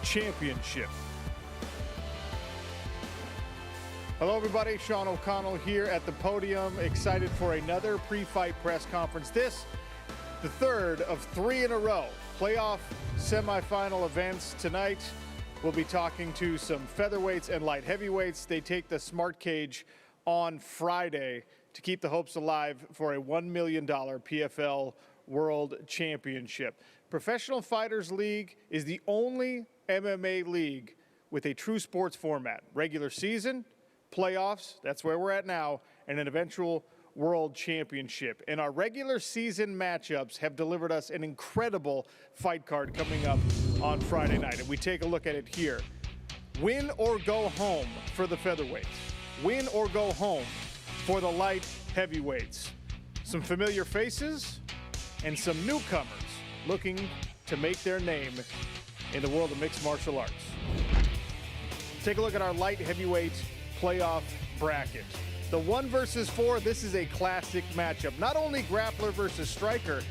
Championship. Hello everybody, Sean O'Connell here at the podium, excited for another pre-fight press conference. This, the third of 3 in a row, playoff semifinal events. Tonight, we'll be talking to some featherweights and light heavyweights. They take the Smart Cage on Friday to keep the hopes alive for a $1 million PFL World Championship. Professional Fighters League is the only MMA league with a true sports format. Regular season, playoffs, that's where we're at now, and an eventual World Championship. And our regular season matchups have delivered us an incredible fight card coming up on Friday night. And we take a look at it here. Win or go home for the featherweights. Win or go home for the light heavyweights. Some familiar faces and some newcomers looking to make their name in the world of mixed martial arts. Take a look at our light heavyweight playoff bracket. The 1 versus 4, this is a classic matchup. Not only grappler versus striker,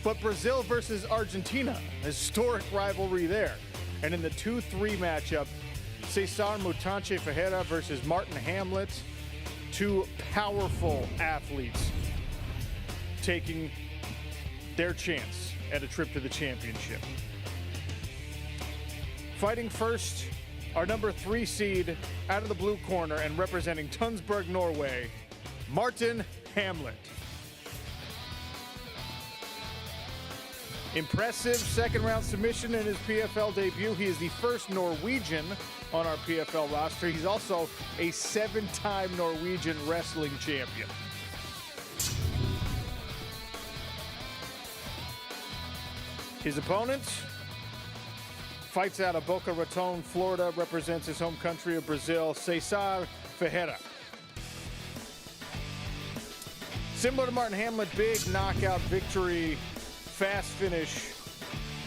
but Brazil versus Argentina. Historic rivalry there. And in the 2-3 matchup, Cesar Mutante Ferreira versus Martin Hamlet. 2 powerful athletes taking their chance at a trip to the championship. Fighting first, our number 3 seed out of the blue corner and representing Tønsberg, Norway, Martin Hamlet. Impressive second-round submission in his PFL debut. He is the first Norwegian on our PFL roster. He's also a 7-time Norwegian wrestling champion. His opponent fights out of Boca Raton, Florida, represents his home country of Brazil, Cesar Ferreira. Similar to Martin Hamlet, big knockout victory, fast finish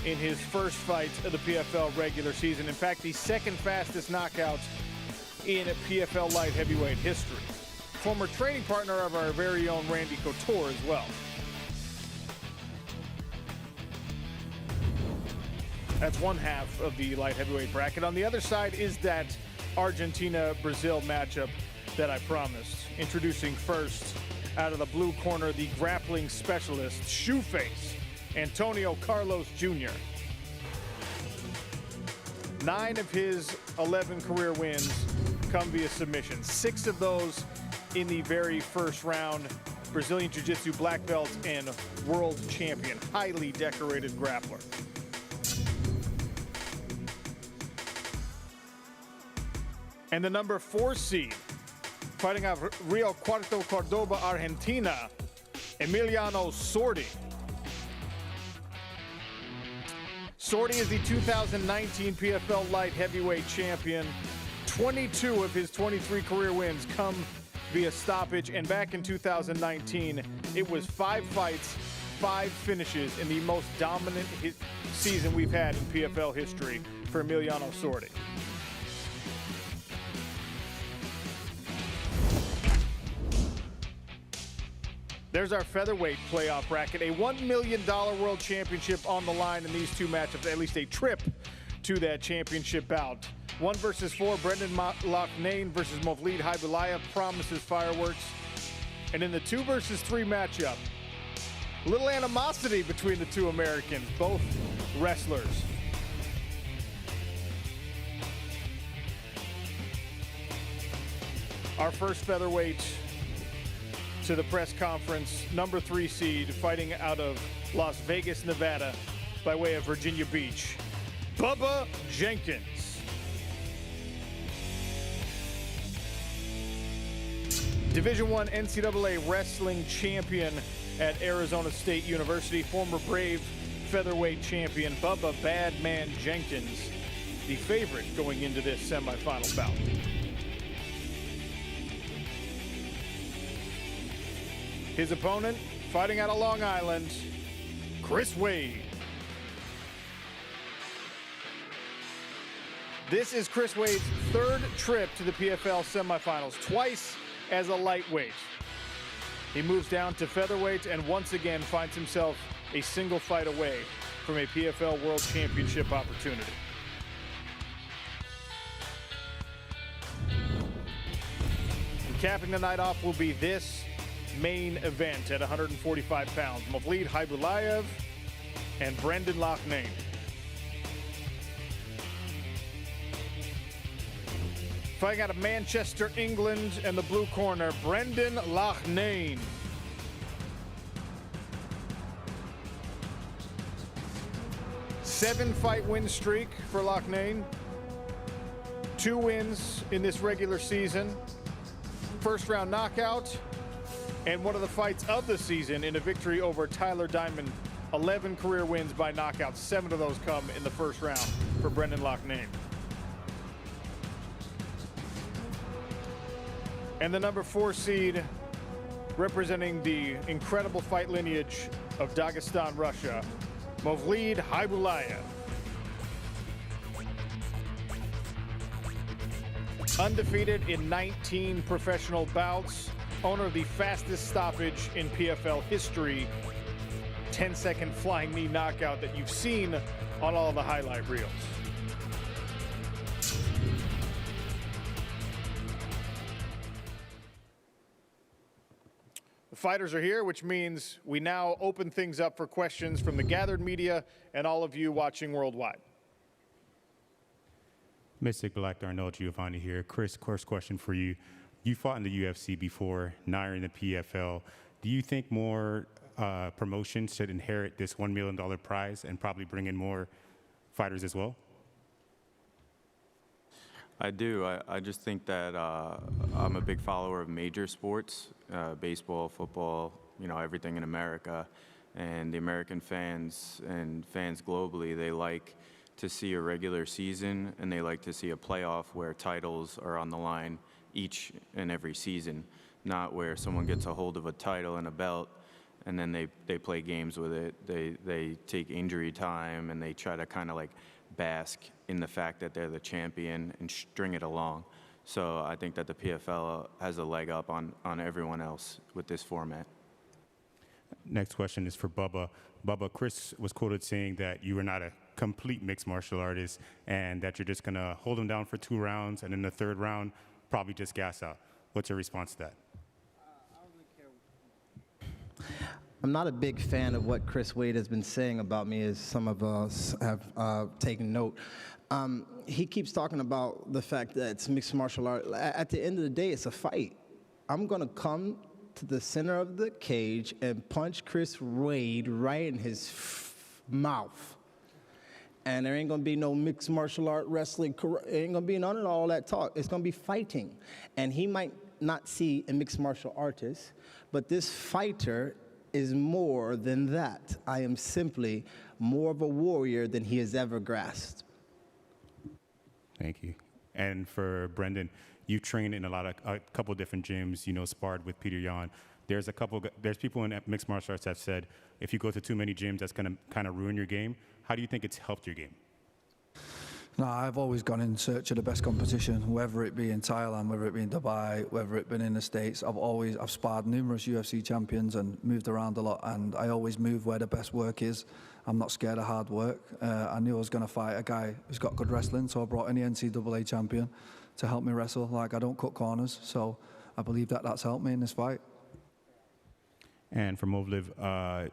in his first fight of the PFL regular season. In fact, the second fastest knockout in PFL light heavyweight history. Former training partner of our very own Randy Couture as well. That's one half of the light heavyweight bracket. On the other side is that Argentina-Brazil matchup that I promised. Introducing first, out of the blue corner, the grappling specialist, Shoeface, Antonio Carlos Jr. 9 of his 11 career wins come via submission. 6 of those in the very first round. Brazilian Jiu-Jitsu black belt and world champion, highly decorated grappler. And the number 4 seed, fighting out of Rio Cuarto, Cordoba, Argentina, Emiliano Sordi. Sordi is the 2019 PFL light heavyweight champion. 22 of his 23 career wins come via stoppage, and back in 2019, it was 5 fights, 5 finishes in the most dominant season we've had in PFL history for Emiliano Sordi. There's our featherweight playoff bracket. A $1 million World Championship on the line in these 2 matchups, at least a trip to that championship bout. 1 versus 4, Brendan Loughnane versus Movlid Hibulaya promises fireworks. And in the 2 versus 3 matchup, a little animosity between the 2 Americans, both wrestlers. Our first featherweight to the press conference, number 3 seed, fighting out of Las Vegas, Nevada, by way of Virginia Beach, Bubba Jenkins. Division I NCAA wrestling champion at Arizona State University, former Brave featherweight champion Bubba Badman Jenkins, the favorite going into this semifinal bout. His opponent, fighting out of Long Island, Chris Wade. This is Chris Wade's 3rd trip to the PFL semifinals, twice as a lightweight. He moves down to featherweight and once again finds himself a single fight away from a PFL World Championship opportunity. Capping the night off will be this main event at 145 pounds. Movlid Hibulaya and Brendan Loughnane. Fighting out of Manchester, England, and the blue corner, Brendan Loughnane. Seven-fight win streak for Loughnane. 2 wins in this regular season. First-round knockout, and one of the fights of the season in a victory over Tyler Diamond. 11 career wins by knockout. 7 of those come in the first round for Brendan Loughnane. And the number 4 seed, representing the incredible fight lineage of Dagestan, Russia, Movlid Hibulaya. Undefeated in 19 professional bouts, owner of the fastest stoppage in PFL history, 10-second flying knee knockout that you've seen on all the highlight reels. The fighters are here, which means we now open things up for questions from the gathered media and all of you watching worldwide. Mystic Black Darnell Giovanni here. Chris, first question for you. You fought in the UFC before, now you're in the PFL. Do you think more promotions should inherit this $1 million prize and probably bring in more fighters as well? I do. I just think that I'm a big follower of major sports, baseball, football, everything in America. And the American fans and fans globally, they like to see a regular season and they like to see a playoff where titles are on the line each and every season, not where someone gets a hold of a title and a belt and then they play games with it. They take injury time and they try to kind of like bask in the fact that they're the champion and string it along. So I think that the PFL has a leg up on everyone else with this format. Next question is for Bubba. Bubba, Chris was quoted saying that you were not a complete mixed martial artist and that you're just going to hold him down for 2 rounds and in the 3rd round, probably just gas out. What's your response to that? I don't really care. I'm not a big fan of what Chris Wade has been saying about me, as some of us have taken note. He keeps talking about the fact that it's mixed martial art. At the end of the day, it's a fight. I'm going to come to the center of the cage and punch Chris Wade right in his mouth. And there ain't going to be no mixed martial art wrestling. There ain't going to be none of all that talk. It's going to be fighting. And he might not see a mixed martial artist, but this fighter is more than that. I am simply more of a warrior than he has ever grasped. Thank you. And for Brendan, you train in a couple different gyms, sparred with Peter Yan. There's people in mixed martial arts that have said, if you go to too many gyms, that's going to kind of ruin your game. How do you think it's helped your game? No, I've always gone in search of the best competition, whether it be in Thailand, whether it be in Dubai, whether it been in the States. I've sparred numerous UFC champions and moved around a lot, and I always move where the best work is. I'm not scared of hard work. I knew I was going to fight a guy who's got good wrestling, so I brought in the NCAA champion to help me wrestle. Like, I don't cut corners, so I believe that that's helped me in this fight. And for Movlid,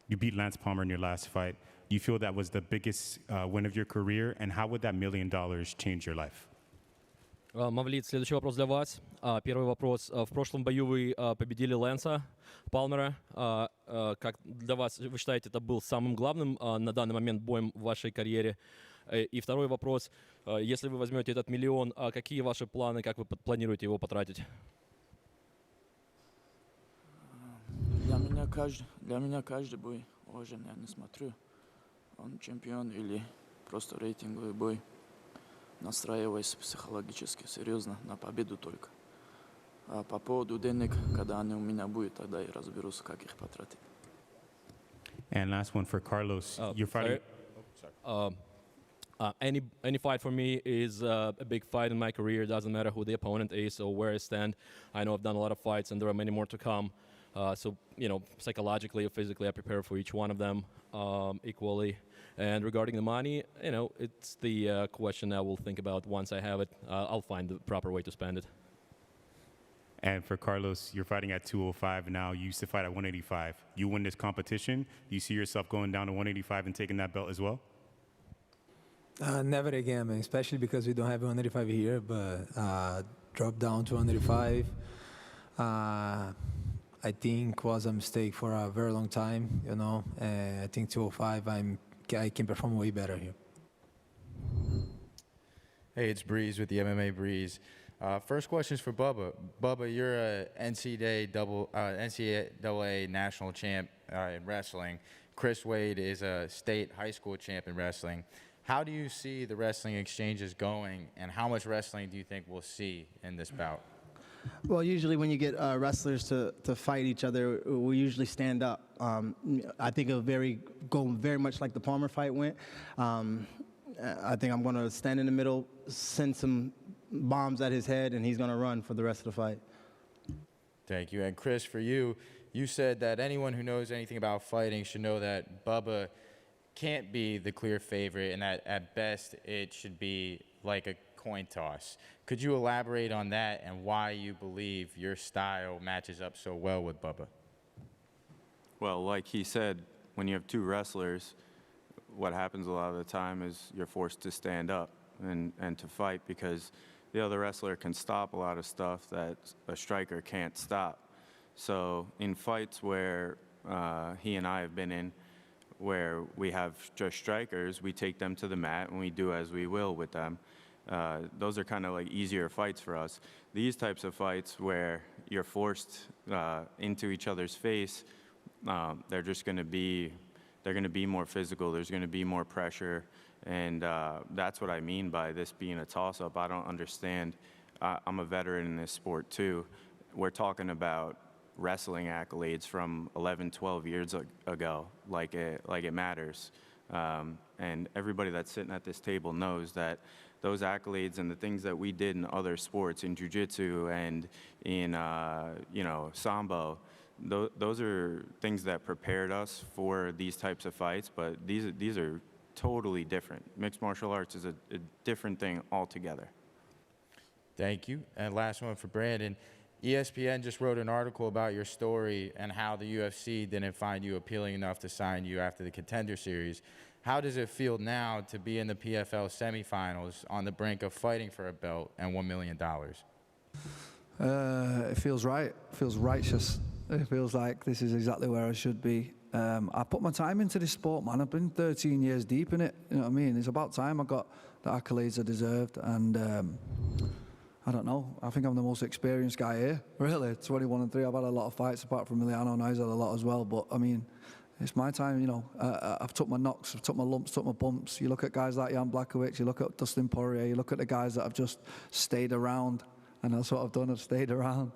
you beat Lance Palmer in your last fight. Do you feel that was the biggest win of your career, and how would that $1 million change your life? Мавлид, следующий вопрос для вас. Первый вопрос. В прошлом бою вы победили Лэнса Палмера. Как для вас, вы считаете, это был самым главным на данный момент боем в вашей карьере? И второй вопрос. Если вы возьмете этот миллион, какие ваши планы, как вы планируете его потратить? Для меня каждый бой важен, я не смотрю, он чемпион или просто рейтинговый бой. Настраивайся психологически, серьезно, на победу только. А по поводу денег, когда они у меня будут, тогда я разберусь, как их потратить. And last one for Carlos. You're fighting. Any fight for me is a big fight in my career. It doesn't matter who the opponent is or where I stand. I know I've done a lot of fights and there are many more to come. So, psychologically or physically, I prepare for each one of them equally. And regarding the money, it's the question I will think about once I have it. I'll find the proper way to spend it. And for Carlos, you're fighting at 205 now. You used to fight at 185. You win this competition. Do you see yourself going down to 185 and taking that belt as well? Never again, man, especially because we don't have 185 here, but drop down to 185. I think was a mistake for a very long time, you know. I think 205, I can perform way better here. Hey, it's Breeze with the MMA Breeze. First question is for Bubba. Bubba, you're a NCAA national champ in wrestling. Chris Wade is a state high school champ in wrestling. How do you see the wrestling exchanges going, and how much wrestling do you think we'll see in this bout? Well, usually when you get wrestlers to fight each other, we usually stand up. I think it'll go very much like the Palmer fight went. I think I'm going to stand in the middle, send some bombs at his head, and he's going to run for the rest of the fight. Thank you. And Chris, for you, you said that anyone who knows anything about fighting should know that Bubba can't be the clear favorite, and that at best it should be like a coin toss. Could you elaborate on that and why you believe your style matches up so well with Bubba? Well, like he said, when you have two wrestlers, what happens a lot of the time is you're forced to stand up and to fight, because the other wrestler can stop a lot of stuff that a striker can't stop. So in fights where he and I have been in, where we have just strikers, we take them to the mat and we do as we will with them. Those are kind of like easier fights for us. These types of fights where you're forced into each other's face, they're just going to be more physical. There's going to be more pressure, and that's what I mean by this being a toss-up. I don't understand. I'm a veteran in this sport too. We're talking about wrestling accolades from 11, 12 years ago, like it matters. And everybody that's sitting at this table knows that those accolades and the things that we did in other sports, in jiu-jitsu and in sambo, those are things that prepared us for these types of fights, but these are totally different. Mixed martial arts is a different thing altogether. Thank you. And last one for Brandon. ESPN just wrote an article about your story and how the UFC didn't find you appealing enough to sign you after the Contender Series. How does it feel now to be in the PFL semifinals on the brink of fighting for a belt and $1 million? It feels right. It feels righteous. It feels like this is exactly where I should be. I put my time into this sport, man. I've been 13 years deep in it. You know what I mean? It's about time I got the accolades I deserved. And I don't know. I think I'm the most experienced guy here, really. 21-3. I've had a lot of fights apart from Emiliano, and he's had a lot as well. But, I mean, it's my time, you know. I've took my knocks, I've took my lumps, took my bumps. You look at guys like Jan Blachowicz, you look at Dustin Poirier, you look at the guys that have just stayed around. And that's what I've done. I've stayed around.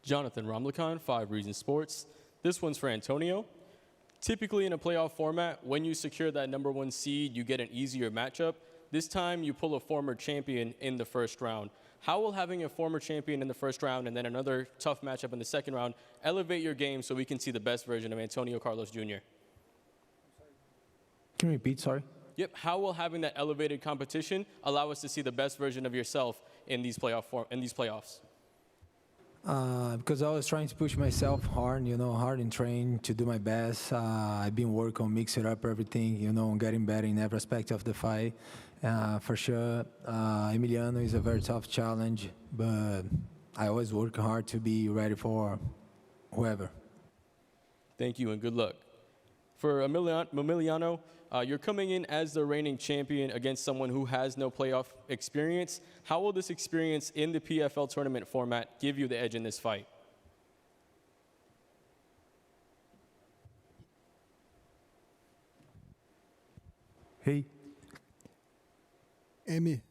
Jonathan Romlicon, 5 Reasons Sports. This one's for Antonio. Typically in a playoff format, when you secure that #1 seed, you get an easier matchup. This time, you pull a former champion in the first round. How will having a former champion in the first round and then another tough matchup in the second round elevate your game so we can see the best version of Antonio Carlos Jr.? Can you repeat, sorry? Yep. How will having that elevated competition allow us to see the best version of yourself in these playoffs? Because I was trying to push myself hard, you know, hard in training to do my best. I've been working on mixing up everything, you know, and getting better in every aspect of the fight. For sure, Emiliano is a very tough challenge, but I always work hard to be ready for whoever. Thank you and good luck. For Emiliano, you're coming in as the reigning champion against someone who has no playoff experience. How will this experience in the PFL tournament format give you the edge in this fight? Hey. Emi,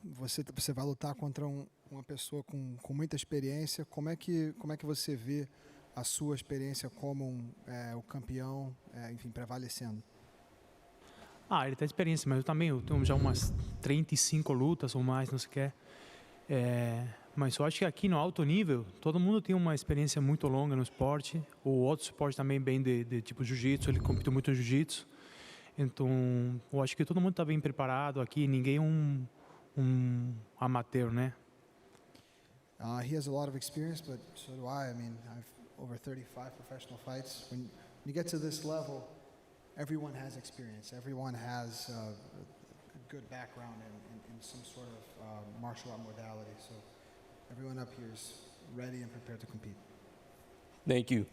você vai lutar contra uma pessoa com muita experiência. Como é que você vê a sua experiência como o campeão, enfim, prevalecendo? Ele tem experiência, mas eu também tenho já umas 35 lutas ou mais, não sei o que. Mas eu acho que aqui no alto nível, todo mundo tem uma experiência muito longa no esporte. O outro esporte também bem de tipo jiu-jitsu, ele compete muito no jiu-jitsu. Então, eu acho que todo mundo está bem preparado aqui, ninguém é um amateur, né? He has a lot of experience, but so do I. I mean, I've over 35 professional fights. When you get to this level, everyone has experience. Everyone has a good background in some sort of martial art modality. So everyone up here is ready and prepared to compete. Thank you.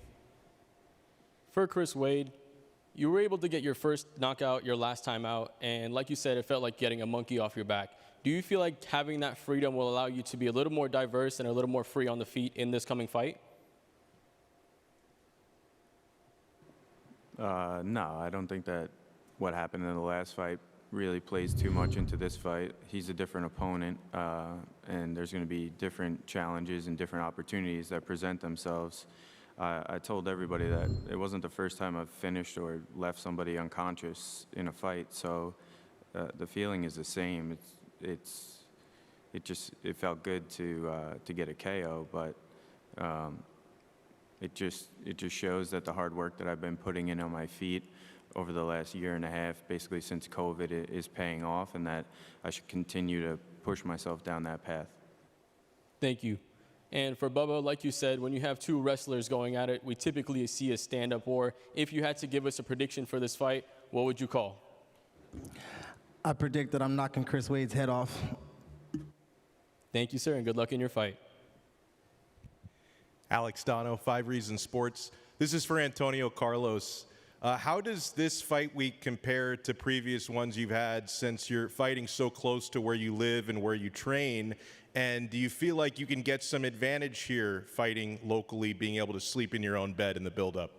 For Chris Wade, you were able to get your first knockout your last time out, and like you said, it felt like getting a monkey off your back. Do you feel like having that freedom will allow you to be a little more diverse and a little more free on the feet in this coming fight? No, I don't think that what happened in the last fight really plays too much into this fight. He's a different opponent, and there's going to be different challenges and different opportunities that present themselves. I told everybody that it wasn't the first time I've finished or left somebody unconscious in a fight, so the feeling is the same. It felt good to get a KO, but it just shows that the hard work that I've been putting in on my feet over the last year and a half, basically since COVID, is paying off, and that I should continue to push myself down that path. Thank you. And for Bubba, like you said, when you have two wrestlers going at it, we typically see a stand-up war. If you had to give us a prediction for this fight, what would you call? I predict that I'm knocking Chris Wade's head off. Thank you, sir, and good luck in your fight. Alex Dono, 5 Reasons Sports. This is for Antonio Carlos. How does this fight week compare to previous ones you've had, since you're fighting so close to where you live and where you train? And do you feel like you can get some advantage here fighting locally, being able to sleep in your own bed in the build-up?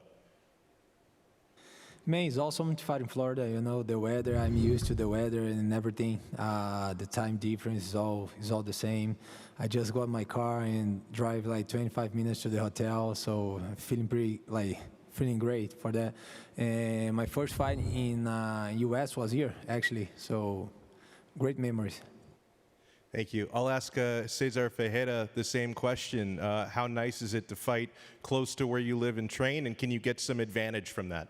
Man, it's awesome to fight in Florida. You know, the weather, I'm used to the weather and everything. The time difference is all the same. I just got my car and drive like 25 minutes to the hotel, so I'm feeling great for that. And my first fight in US was here, actually, so great memories. Thank you. I'll ask Cesar Ferreira the same question. How nice is it to fight close to where you live and train, and can you get some advantage from that?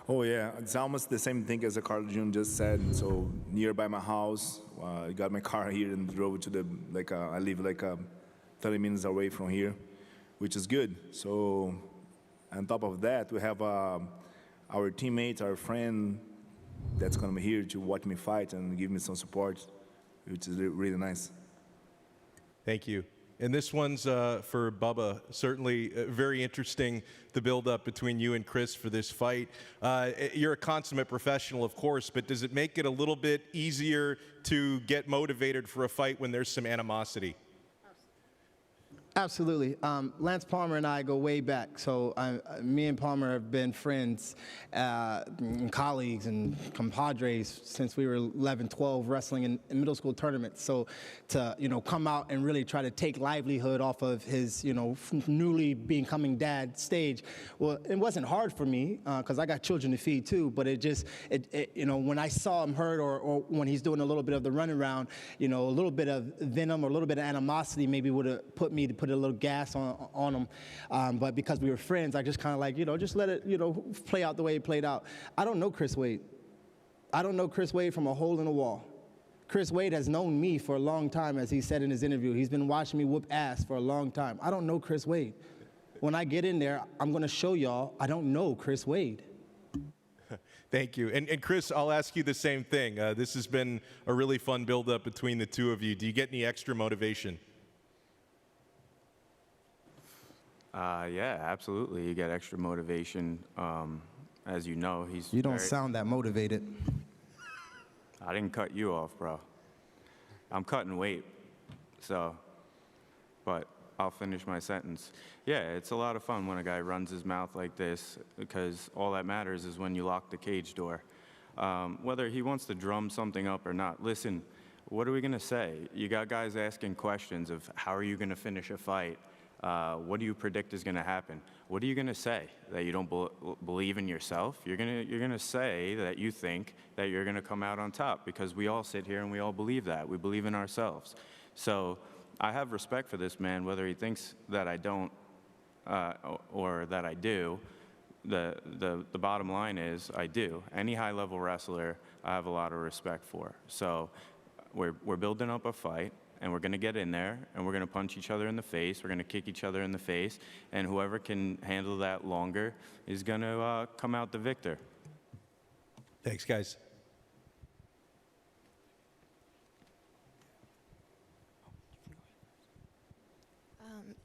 Oh yeah, it's almost the same thing as Carlos Jun just said. So nearby my house, I got my car here and drove to I live 30 minutes away from here, which is good. So on top of that, we have our teammates, our friend that's gonna be here to watch me fight and give me some support, which is really nice. Thank you. And this one's for Bubba. Certainly very interesting, the build-up between you and Chris for this fight. You're a consummate professional, of course, but does it make it a little bit easier to get motivated for a fight when there's some animosity? Absolutely. Lance Palmer and I go way back. So me and Palmer have been friends, and colleagues and compadres since we were 11, 12, wrestling in middle school tournaments. So to, come out and really try to take livelihood off of his, newly becoming dad stage, well, it wasn't hard for me because I got children to feed too, but when I saw him hurt or when he's doing a little bit of the run around, a little bit of venom or a little bit of animosity maybe would have put me to put a little gas on him, but because we were friends, I just kind of just let it, play out the way it played out. I don't know Chris Wade. I don't know Chris Wade from a hole in a wall. Chris Wade has known me for a long time, as he said in his interview. He's been watching me whoop ass for a long time. I don't know Chris Wade. When I get in there, I'm going to show y'all I don't know Chris Wade. Thank you. And Chris, I'll ask you the same thing. This has been a really fun build-up between the two of you. Do you get any extra motivation? Yeah, absolutely. You get extra motivation. As you know, You don't sound that motivated. I didn't cut you off, bro. I'm cutting weight, but I'll finish my sentence. Yeah, it's a lot of fun when a guy runs his mouth like this, because all that matters is when you lock the cage door. Whether he wants to drum something up or not, listen, what are we going to say? You got guys asking questions of how are you going to finish a fight? What do you predict is going to happen? What are you going to say? That you don't believe in yourself? You're going to say that you think that you're going to come out on top, because we all sit here and we all believe that. We believe in ourselves. So I have respect for this man, whether he thinks that I don't or that I do. the bottom line is I do. Any high-level wrestler, I have a lot of respect for. So we're building up a fight, and we're going to get in there, and we're going to punch each other in the face. We're going to kick each other in the face, and whoever can handle that longer is going to come out the victor. Thanks, guys.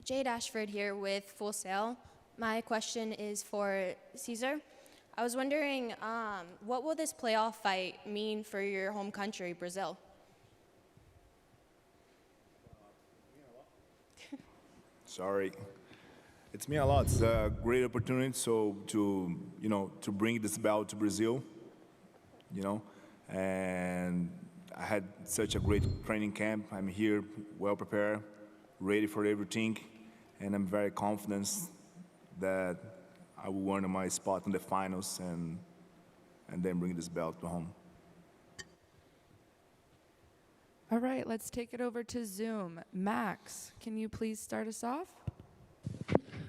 Jade Ashford here with Full Sail. My question is for Caesar. I was wondering, what will this playoff fight mean for your home country, Brazil? Sorry. It's mean a lot. It's a great opportunity to bring this belt to Brazil, and I had such a great training camp. I'm here well prepared, ready for everything, and I'm very confident that I will earn my spot in the finals and then bring this belt to home. All right, let's take it over to Zoom. Max, can you please start us off?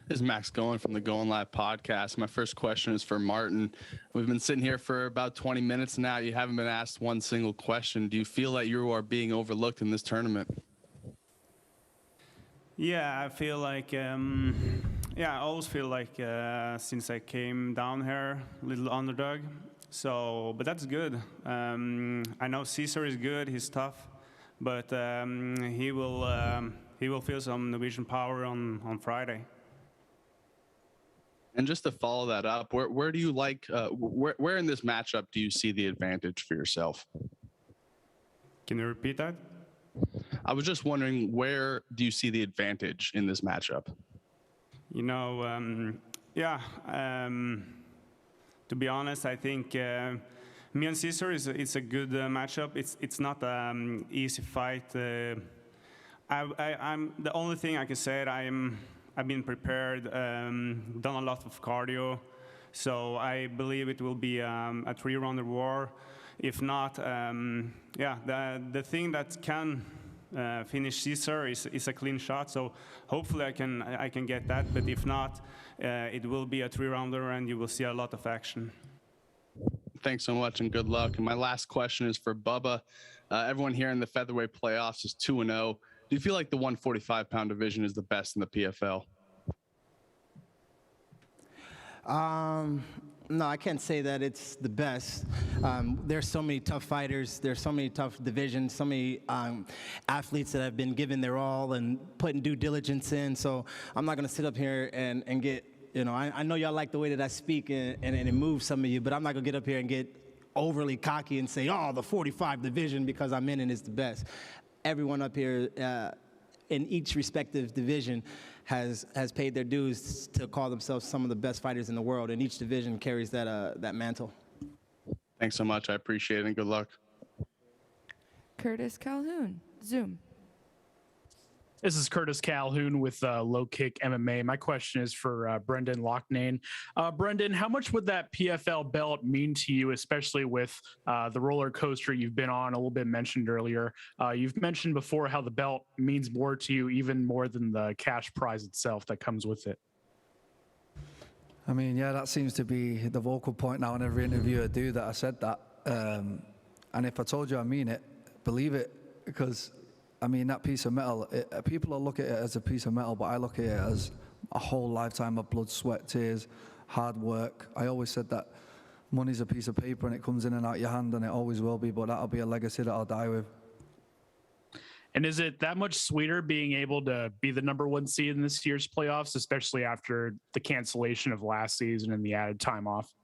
This is Max Goen from the Going Live podcast. My first question is for Martin. We've been sitting here for about 20 minutes now. You haven't been asked one single question. Do you feel that you are being overlooked in this tournament? Yeah, I feel like, I always feel like since I came down here, little underdog. So, but that's good. I know Caesar is good, he's tough, but he will feel some Norwegian power on Friday. And just to follow that up, where do you like, where in this matchup do you see the advantage for yourself? Can you repeat that? I was just wondering, where do you see the advantage in this matchup? To be honest, I think me and Caesar it's a good matchup. It's not an easy fight. I'm the only thing I can say. I've been prepared, done a lot of cardio, so I believe it will be a three-rounder war. If not, the thing that can finish Caesar is a clean shot. So hopefully I can get that. But if not, it will be a three-rounder, and you will see a lot of action. Thanks so much, and good luck. And my last question is for Bubba. Everyone here in the featherweight playoffs is 2-0. Do you feel like the 145-pound division is the best in the PFL? No, I can't say that it's the best. There's so many tough fighters. There's so many tough divisions, so many athletes that have been given their all and putting due diligence in. So I'm not going to sit up here and get, I know y'all like the way that I speak and it moves some of you, but I'm not going to get up here and get overly cocky and say, the 45 division because I'm in and it's the best. Everyone up here in each respective division has paid their dues to call themselves some of the best fighters in the world, and each division carries that mantle. Thanks so much. I appreciate it, and good luck. Curtis Calhoun, Zoom. This is Curtis Calhoun with Low Kick MMA. My question is for Brendan Loughnane. Brendan, how much would that PFL belt mean to you, especially with the roller coaster you've been on, a little bit mentioned earlier? You've mentioned before how the belt means more to you, even more than the cash prize itself that comes with it. I mean, yeah, that seems to be the vocal point now in every interview I do, that I said that. And if I told you I mean it, believe it, because I mean, that piece of metal, people will look at it as a piece of metal, but I look at it as a whole lifetime of blood, sweat, tears, hard work. I always said that money's a piece of paper and it comes in and out your hand, and it always will be, but that'll be a legacy that I'll die with. And is it that much sweeter being able to be the #1 seed in this year's playoffs, especially after the cancellation of last season and the added time off?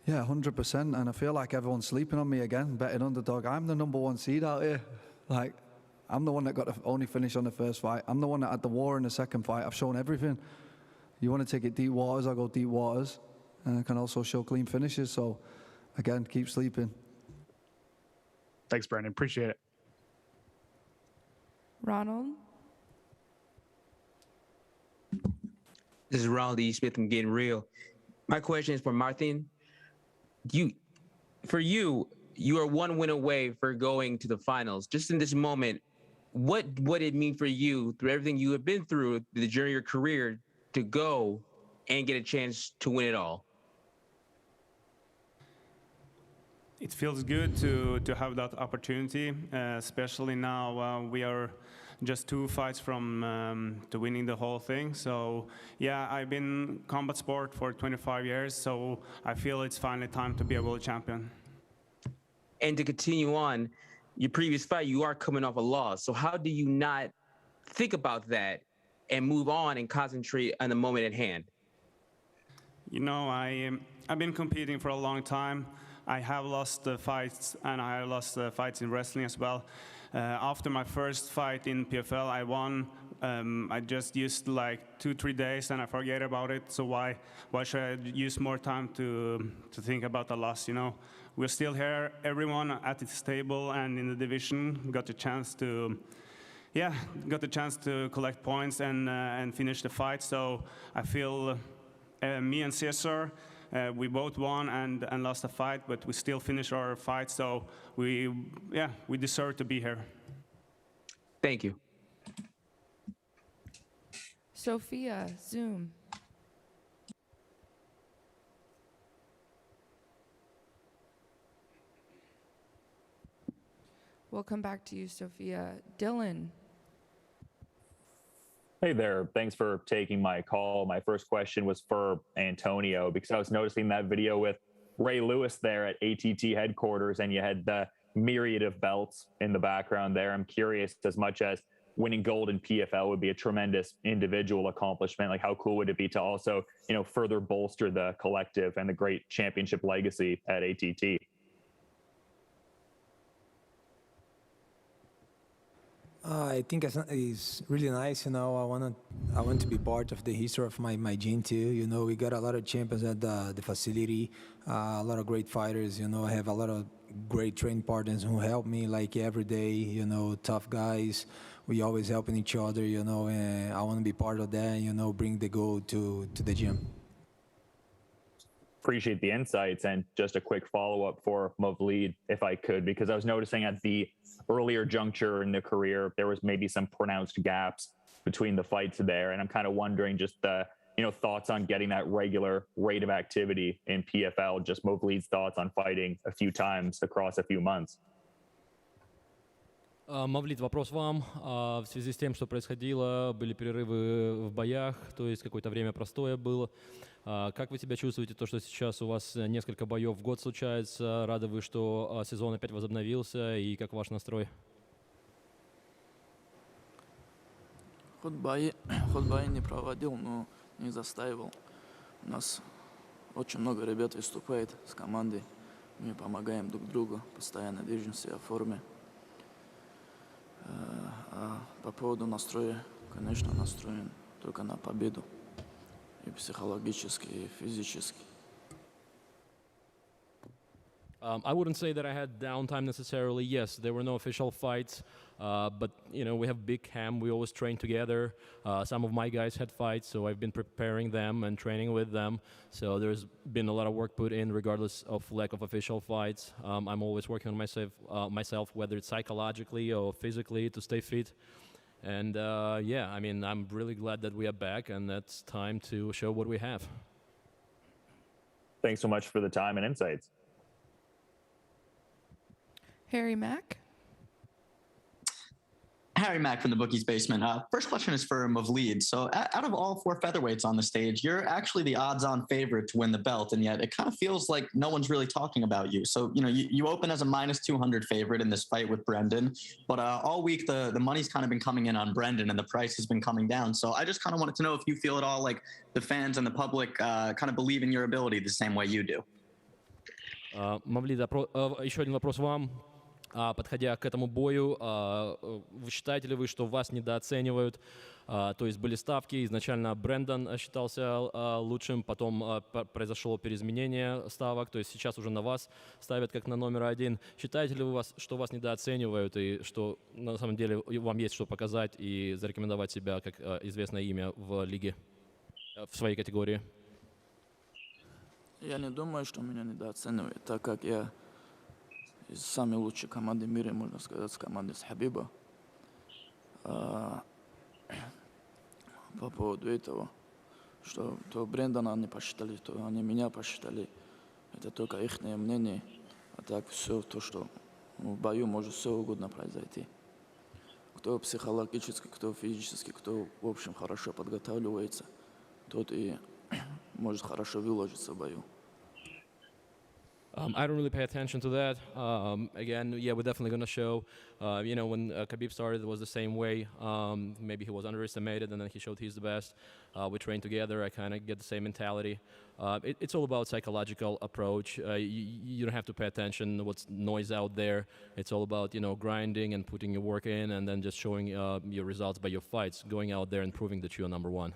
Yeah, 100%. And I feel like everyone's sleeping on me again, betting underdog. I'm the #1 seed out here. Like, I'm the one that got the only finish on the first fight. I'm the one that had the war in the second fight. I've shown everything. You want to take it deep waters, I go deep waters. And I can also show clean finishes. So, again, keep sleeping. Thanks, Brandon. Appreciate it. Ronald. This is Ronald E. Smith from Getting Real. My question is for Martin. You are one win away for going to the finals. Just in this moment, what would it mean for you, through everything you have been through, the journey of your career, to go and get a chance to win it all? It feels good to have that opportunity, especially now we are just 2 fights from to winning the whole thing. So yeah, I've been combat sport for 25 years, so I feel it's finally time to be a world champion. And to continue on, your previous fight, you are coming off a loss. So how do you not think about that and move on and concentrate on the moment at hand? You know, I've been competing for a long time. I have lost the fights, and I lost the fights in wrestling as well. After my first fight in PFL, I won. I just used like 2-3 days, and I forget about it. So why should I use more time to think about the loss? You know, we're still here. Everyone at this table and in the division got the chance to collect points and finish the fight. So I feel me and Cesar, we both won and lost a fight, but we still finished our fight. So we deserve to be here. Thank you. Sophia, Zoom. We'll come back to you, Sophia. Dylan. Hey there. Thanks for taking my call. My first question was for Antonio, because I was noticing that video with Ray Lewis there at ATT headquarters, and you had the myriad of belts in the background there. I'm curious, as much as winning gold in PFL would be a tremendous individual accomplishment, like how cool would it be to also, further bolster the collective and the great championship legacy at ATT? I think it's really nice. I want to be part of the history of my gym too. We got a lot of champions at the facility, a lot of great fighters. I have a lot of great training partners who help me like every day. Tough guys. We always helping each other. And I want to be part of that. Bring the gold to the gym. Appreciate the insights, and just a quick follow-up for Movlid, if I could, because I was noticing at the earlier juncture in the career, there was maybe some pronounced gaps between the fights there, and I'm kind of wondering just the thoughts on getting that regular rate of activity in PFL, just Movlid's thoughts on fighting a few times across a few months. Мавлид, вопрос вам. В связи с тем, что происходило, были перерывы в боях, то есть какое-то время простоя было. Как вы себя чувствуете, то, что сейчас у вас несколько боев в год случается? Рады вы, что сезон опять возобновился, и как ваш настрой? Хоть бои не проводил, но не застаивал. У нас очень много ребят выступает с командой. Мы помогаем друг другу, постоянно движемся в форме. А по поводу настроя, конечно, настроен только на победу. И психологически, и физически. I wouldn't say that I had downtime necessarily. Yes, there were no official fights, but we have big camp. We always train together. Some of my guys had fights, so I've been preparing them and training with them. So there's been a lot of work put in, regardless of lack of official fights. I'm always working on myself, whether it's psychologically or physically, to stay fit. And I'm really glad that we are back, and it's time to show what we have. Thanks so much for the time and insights. Harry Mack. Harry Mack from the Bookies Basement. First question is for Movlid. So out of all 4 featherweights on the stage, you're actually the odds-on favorite to win the belt, and yet it kind of feels like no one's really talking about you. So, you open as a -200 favorite in this fight with Brendan, but all week the money's kind of been coming in on Brendan and the price has been coming down. So I just kind of wanted to know if you feel at all like the fans and the public kind of believe in your ability the same way you do. Мавлид, еще один вопрос вам. Подходя к этому бою, считаете ли вы, что вас недооценивают? То есть были ставки, изначально Брэндон считался лучшим, потом произошло переизменение ставок, то есть сейчас уже на вас ставят как на номер 1. Считаете ли вы, что вас недооценивают, и что на самом деле вам есть что показать и зарекомендовать себя как известное имя в лиге, в своей категории? Я не думаю, что меня недооценивают, так как я из самой лучшей команды в мире, можно сказать, с командой с Хабиба. По поводу этого, что то Брэндона они посчитали, то они меня посчитали. Это только их мнение. А так все то, что в бою может все угодно произойти. Кто психологически, кто физически, кто в общем хорошо подготавливается, тот и может хорошо выложиться в бою. I don't really pay attention to that. Again, yeah, we're definitely going to show. When Khabib started, it was the same way. Maybe he was underestimated, and then he showed he's the best. We trained together. I kind of get the same mentality. It's all about psychological approach. You don't have to pay attention to what's noise out there. It's all about grinding and putting your work in, and then just showing your results by your fights, going out there and proving that you're number one.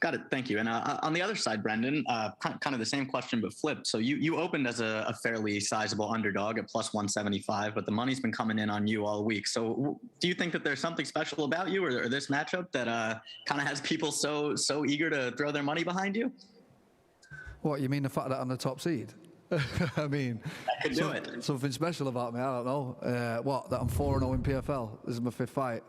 Got it. Thank you. And on the other side, Brendan, kind of the same question but flipped. So you opened as a fairly sizable underdog at plus 175, but the money's been coming in on you all week. So do you think that there's something special about you or this matchup that kind of has people so eager to throw their money behind you? What, you mean the fact that I'm the top seed? I mean, I could do it. Something special about me, I don't know. That I'm 4-0 in PFL. This is my 5th fight.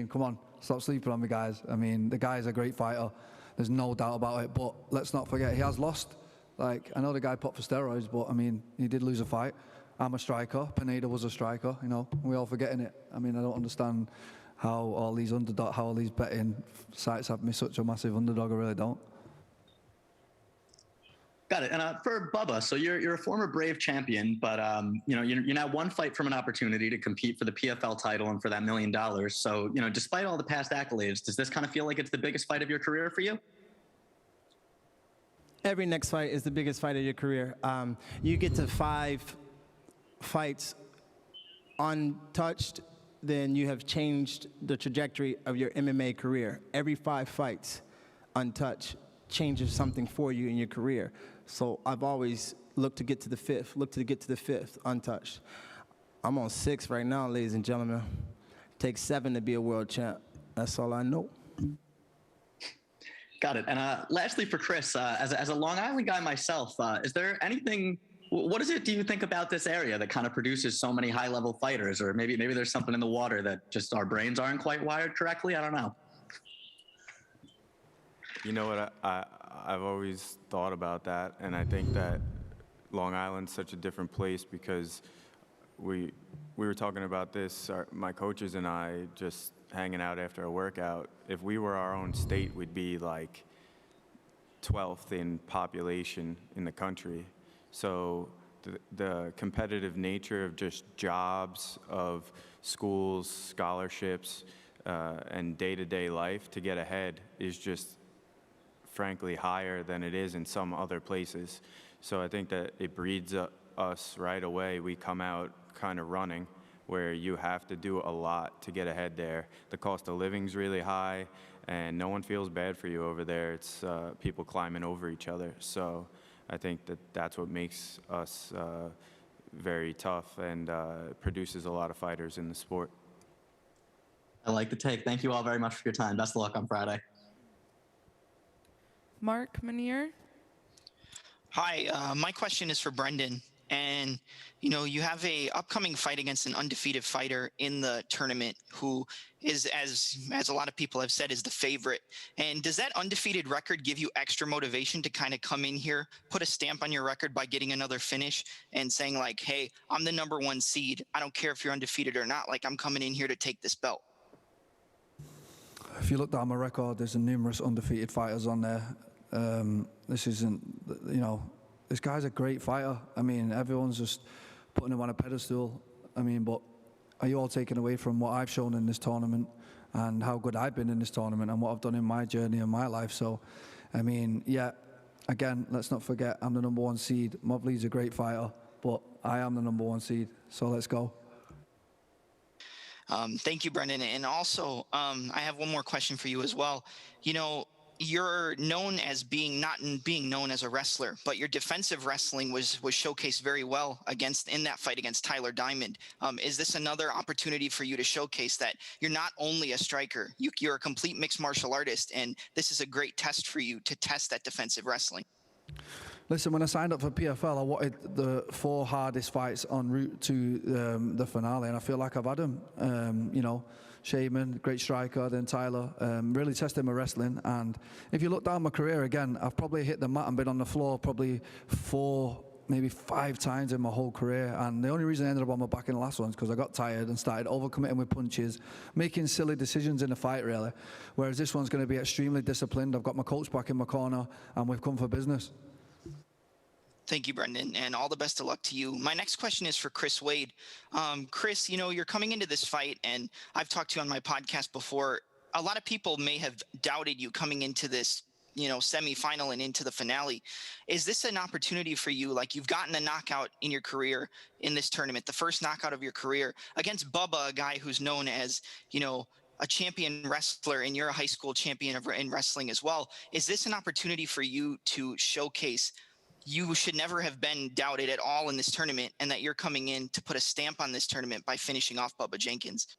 Come on, stop sleeping on me, guys. I mean, the guy's a great fighter. There's no doubt about it. But let's not forget, he has lost. I know the guy popped for steroids, but he did lose a fight. I'm a striker. Pineda was a striker. We're all forgetting it. I don't understand how all these betting sites have me such a massive underdog. I really don't. Got it. And for Bubba, so you're a former Brave champion, but you're now one fight from an opportunity to compete for the PFL title and for that $1 million. So despite all the past accolades, does this kind of feel like it's the biggest fight of your career for you? Every next fight is the biggest fight of your career. You get to 5 fights untouched, then you have changed the trajectory of your MMA career. Every 5 fights untouched changes something for you in your career. So I've always looked to get to the 5th, untouched. I'm on 6 right now, ladies and gentlemen. It takes 7 to be a world champ. That's all I know. Got it. And lastly for Chris, as a Long Island guy myself, is there anything, what is it do you think about this area that kind of produces so many high-level fighters? Or maybe there's something in the water that just our brains aren't quite wired correctly? I don't know. You know what, I've always thought about that, and I think that Long Island's such a different place because we were talking about this, my coaches and I, just hanging out after a workout. If we were our own state, we'd be like 12th in population in the country. So the competitive nature of just jobs, of schools, scholarships, and day-to-day life to get ahead is just frankly higher than it is in some other places. So I think that it breeds us right away. We come out kind of running, where you have to do a lot to get ahead there. The cost of living's really high, and no one feels bad for you over there. It's people climbing over each other. So I think that that's what makes us very tough and produces a lot of fighters in the sport. I like the take. Thank you all very much for your time. Best of luck on Friday. Mark Manier. Hi, my question is for Brendan. And, you have a upcoming fight against an undefeated fighter in the tournament who is, as a lot of people have said, is the favorite. And does that undefeated record give you extra motivation to kind of come in here, put a stamp on your record by getting another finish and saying like, hey, I'm the #1 seed. I don't care if you're undefeated or not. Like, I'm coming in here to take this belt. If you look down my record, there's numerous undefeated fighters on there. This isn't, this guy's a great fighter. Everyone's just putting him on a pedestal. But are you all taken away from what I've shown in this tournament and how good I've been in this tournament and what I've done in my journey and my life? So, again, let's not forget, I'm the #1 seed. Movlid's a great fighter, but I am the #1 seed. So let's go. Thank you, Brendan. And also, I have one more question for you as well. You're known as not being known as a wrestler, but your defensive wrestling was showcased very well in that fight against Tyler Diamond. Is this another opportunity for you to showcase that you're not only a striker, you're a complete mixed martial artist, and this is a great test for you to test that defensive wrestling? Listen, when I signed up for PFL, I wanted the 4 hardest fights en route to the finale, and I feel like I've had them. Shaman, great striker, then Tyler, really tested my wrestling. And if you look down my career again, I've probably hit the mat and been on the floor probably 4, maybe 5 times in my whole career. And the only reason I ended up on my back in the last one is because I got tired and started overcommitting with punches, making silly decisions in the fight, really. Whereas this one's going to be extremely disciplined. I've got my coach back in my corner, and we've come for business. Thank you, Brendan, and all the best of luck to you. My next question is for Chris Wade. Chris, you're coming into this fight, and I've talked to you on my podcast before. A lot of people may have doubted you coming into this, semifinal and into the finale. Is this an opportunity for you? Like, you've gotten a knockout in your career in this tournament, the first knockout of your career against Bubba, a guy who's known as, a champion wrestler, and you're a high school champion in wrestling as well. Is this an opportunity for you to showcase you should never have been doubted at all in this tournament, and that you're coming in to put a stamp on this tournament by finishing off Bubba Jenkins?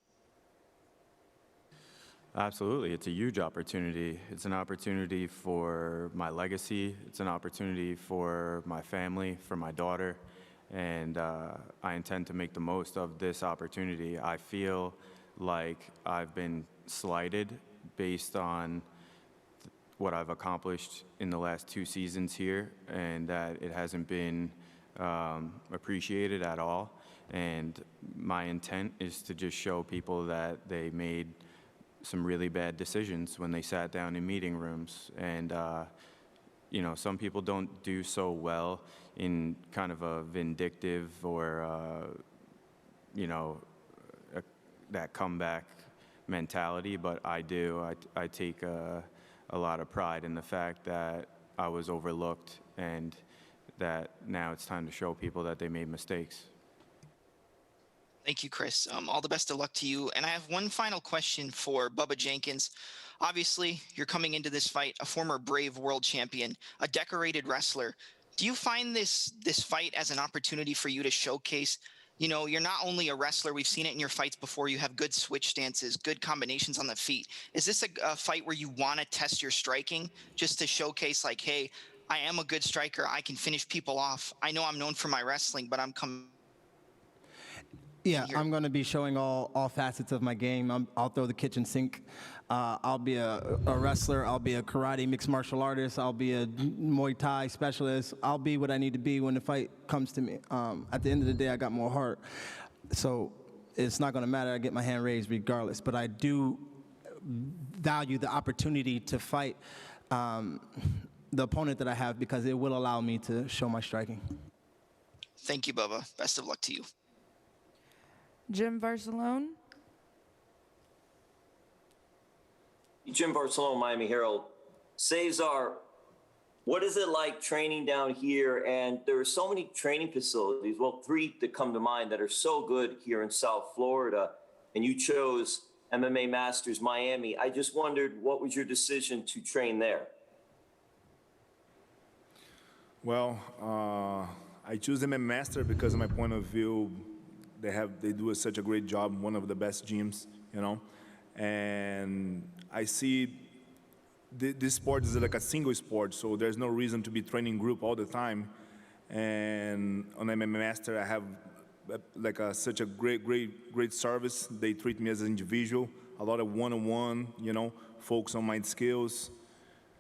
Absolutely. It's a huge opportunity. It's an opportunity for my legacy. It's an opportunity for my family, for my daughter. And I intend to make the most of this opportunity. I feel like I've been slighted based on what I've accomplished in the last 2 seasons here, and that it hasn't been appreciated at all. And my intent is to just show people that they made some really bad decisions when they sat down in meeting rooms. And, some people don't do so well in kind of a vindictive or, that comeback mentality, but I do. I take a lot of pride in the fact that I was overlooked, and that now it's time to show people that they made mistakes. Thank you, Chris. All the best of luck to you. And I have one final question for Bubba Jenkins. Obviously, you're coming into this fight a former Brave world champion, a decorated wrestler. Do you find this fight as an opportunity for you to showcase, you're not only a wrestler, we've seen it in your fights before, you have good switch stances, good combinations on the feet. Is this a fight where you want to test your striking just to showcase, like, hey, I am a good striker, I can finish people off. I know I'm known for my wrestling, but I'm coming. Yeah, I'm going to be showing all facets of my game. I'll throw the kitchen sink. I'll be a wrestler. I'll be a karate mixed martial artist. I'll be a Muay Thai specialist. I'll be what I need to be when the fight comes to me. At the end of the day, I got more heart. So it's not going to matter. I get my hand raised regardless. But I do value the opportunity to fight the opponent that I have, because it will allow me to show my striking. Thank you, Bubba. Best of luck to you. Jim Barcelone. Jim Barcelone, Miami Herald. Cesar, what is it like training down here? And there are so many training facilities, well, 3 that come to mind that are so good here in South Florida, and you chose MMA Masters Miami. I just wondered, what was your decision to train there? Well, I choose MMA Master because of my point of view. They do such a great job, one of the best gyms, and I see this sport is like a single sport, so there's no reason to be training group all the time. And on MMA Master, I have such a great service. They treat me as an individual, a lot of one-on-one, focus on my skills.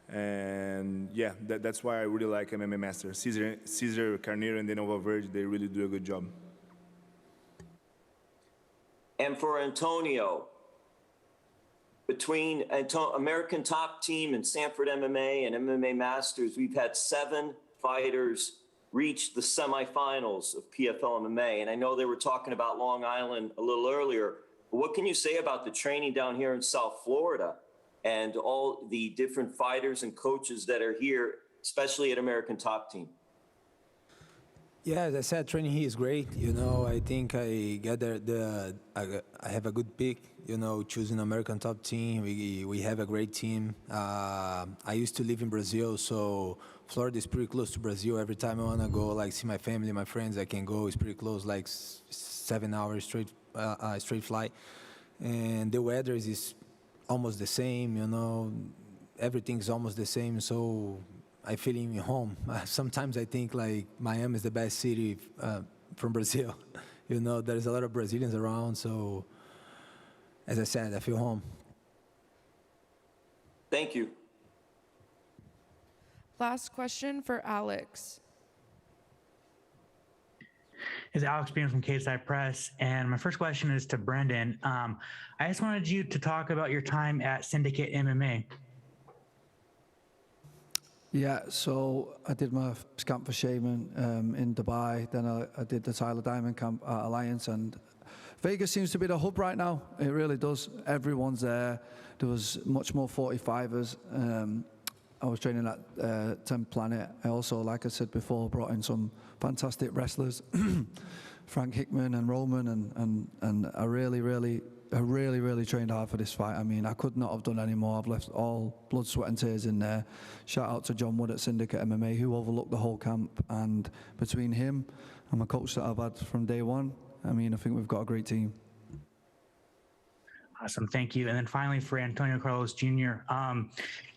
And yeah, that's why I really like MMA Master. Cesar Carneiro and Nova Verde, they really do a good job. And for Antonio, between American Top Team and Sanford MMA and MMA Masters, we've had 7 fighters reach the semifinals of PFL MMA. And I know they were talking about Long Island a little earlier, but what can you say about the training down here in South Florida and all the different fighters and coaches that are here, especially at American Top Team? Yeah, as I said, training here is great. I think I got I have a good pick. Choosing American Top Team. We have a great team. I used to live in Brazil, so Florida is pretty close to Brazil. Every time I wanna go, see my family, my friends, I can go. It's pretty close, 7 hours straight flight, and the weather is almost the same. Everything's almost the same. So I feel in home. Sometimes I think Miami is the best city from Brazil. There's a lot of Brazilians around, so as I said, I feel home. Thank you. Last question for Alex. Is Alex Beam from K-Side Press, and my first question is to Brendan. I just wanted you to talk about your time at Syndicate MMA. Yeah, so I did my first camp for Shaman in Dubai. Then I did the Tyler Diamond camp at Alliance, and Vegas seems to be the hub right now. It really does. Everyone's there. There was much more 45ers. I was training at 10 Planet. I also, like I said before, brought in some fantastic wrestlers, Frank Hickman and Roman, and I really trained hard for this fight. I mean, I could not have done any more. I've left all blood, sweat, and tears in there. Shout out to John Wood at Syndicate MMA, who overlooked the whole camp. And between him and my coach that I've had from day one, I mean, I think we've got a great team. Awesome, thank you. And then finally for Antonio Carlos Jr.,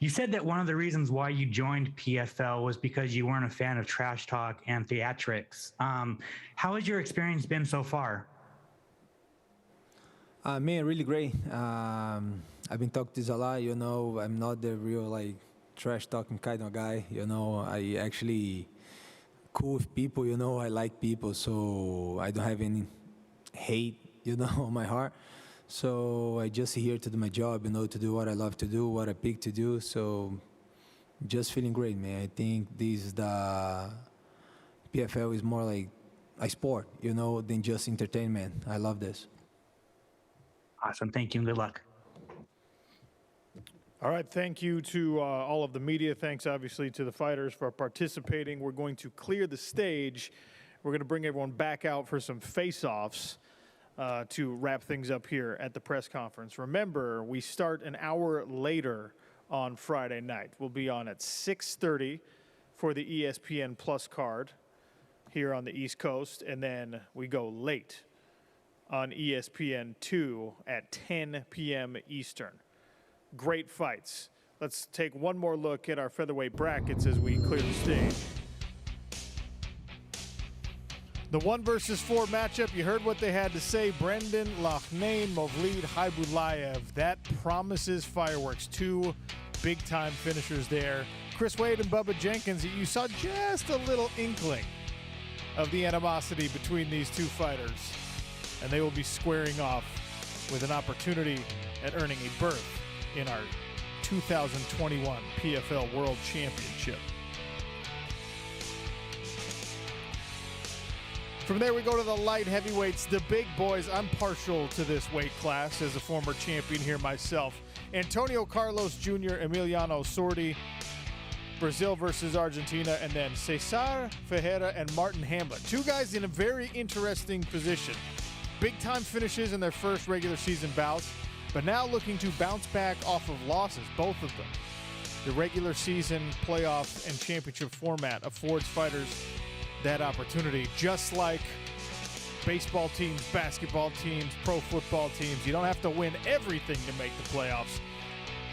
you said that one of the reasons why you joined PFL was because you weren't a fan of trash talk and theatrics. How has your experience been so far? Man, really great. I've been talking to this a lot, you know. I'm not the real, like, trash talking kind of guy, you know. I actually cool with people, you know. I like people, so I don't have any hate, you know, on my heart. So I just here to do my job, you know, to do what I love to do, what I pick to do. So just feeling great, man. I think this is the PFL is more like a sport, you know, than just entertainment. I love this. Awesome, thank you, and good luck. All right, thank you to all of the media. Thanks, obviously, to the fighters for participating. We're going to clear the stage. We're going to bring everyone back out for some face-offs to wrap things up here at the press conference. Remember, we start an hour later on Friday night. We'll be on at 6:30 for the ESPN Plus card here on the East Coast, and then we go late on ESPN2 at 10 p.m. Eastern. Great fights. Let's take one more look at our featherweight brackets as we clear the stage. The 1-versus-4 matchup, you heard what they had to say. Brendan Loughnane, Movlid Hibulaya. That promises fireworks. Two big-time finishers there. Chris Wade and Bubba Jenkins, you saw just a little inkling of the animosity between these two fighters. And they will be squaring off with an opportunity at earning a berth in our 2021 PFL World Championship. From there, we go to the light heavyweights, the big boys. I'm partial to this weight class as a former champion here myself. Antonio Carlos Jr., Emiliano Sordi, Brazil versus Argentina, and then Cesar Ferreira and Martin Hamlet. Two guys in a very interesting position. Big-time finishes in their first regular season bouts, but now looking to bounce back off of losses, both of them. The regular season playoff and championship format affords fighters that opportunity, just like baseball teams, basketball teams, pro football teams. You don't have to win everything to make the playoffs,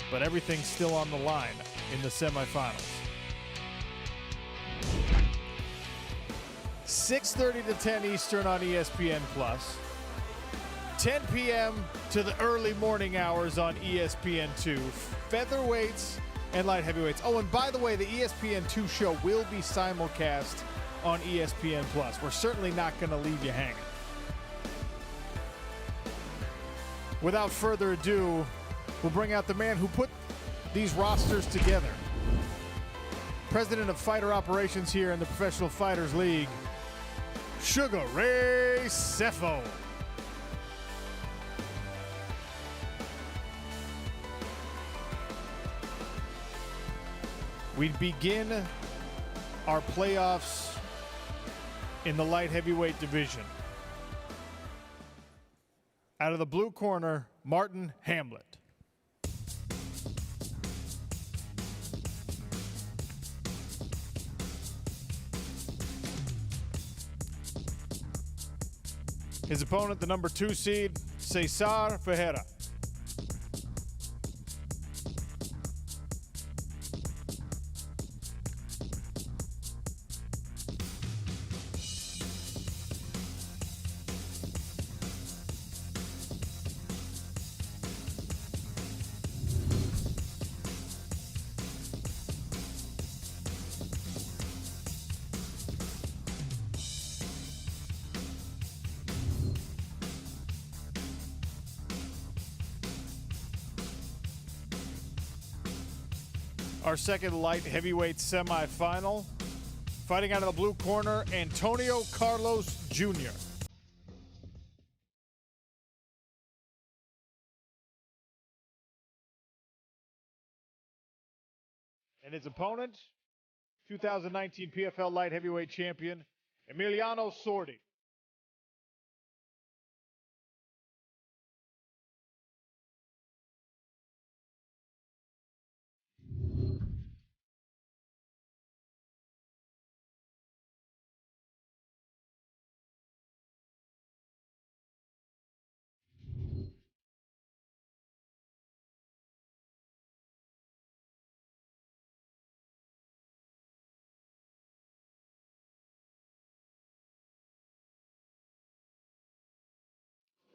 but everything's still on the line in the semifinals. 6:30 to 10 Eastern on ESPN+. 10 p.m. to the early morning hours on ESPN2. Featherweights and light heavyweights. Oh, and by the way, the ESPN2 show will be simulcast on ESPN+. We're certainly not going to leave you hanging. Without further ado, we'll bring out the man who put these rosters together. President of Fighter Operations here in the Professional Fighters League, Sugar Ray Sefo. We begin our playoffs in the light heavyweight division. Out of the blue corner, Martin Hamlet. His opponent, the number 2 seed, Cesar Ferreira. our second light heavyweight semifinal. Fighting out of the blue corner, Antonio Carlos Jr. And his opponent, 2019 PFL light heavyweight champion, Emiliano Sordi.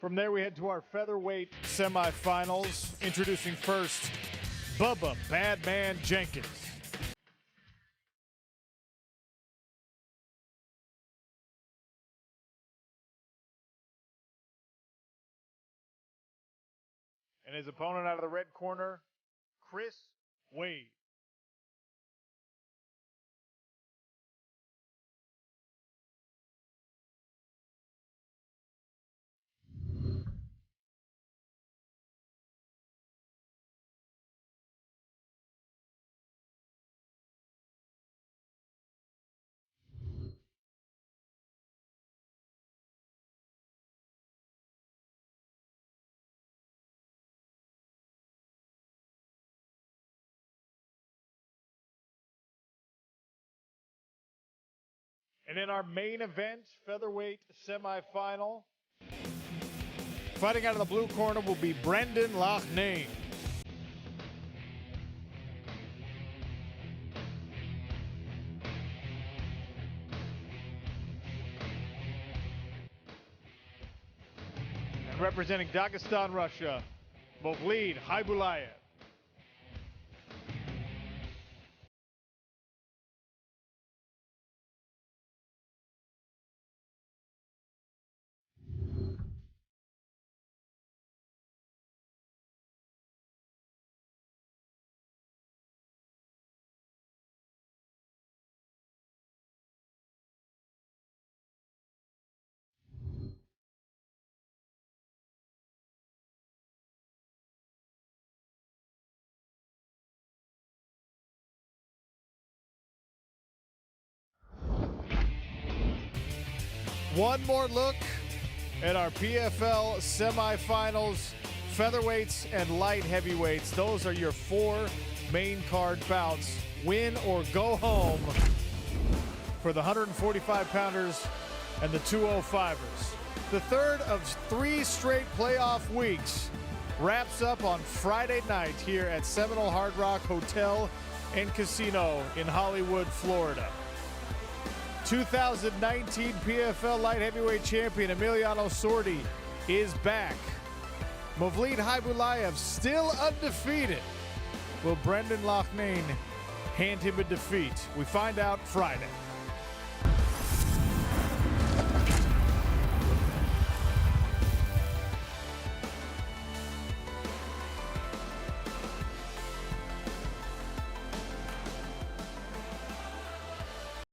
From there, we head to our featherweight semifinals. Introducing first, Bubba Badman Jenkins. And his opponent out of the red corner, Chris Wade. And in our main event, featherweight semifinal, fighting out of the blue corner will be Brendan Loughnane. And representing Dagestan, Russia, Movlid Hibulaya. One more look at our PFL semifinals, featherweights and light heavyweights. Those are your four main card bouts. Win or go home for the 145-pounders and the 205ers. The third of 3 straight playoff weeks wraps up on Friday night here at Seminole Hard Rock Hotel and Casino in Hollywood, Florida. 2019 PFL light heavyweight champion Emiliano Sordi is back. Movlid Hibulaya still undefeated. Will Brendan Loughnane hand him a defeat? We find out Friday.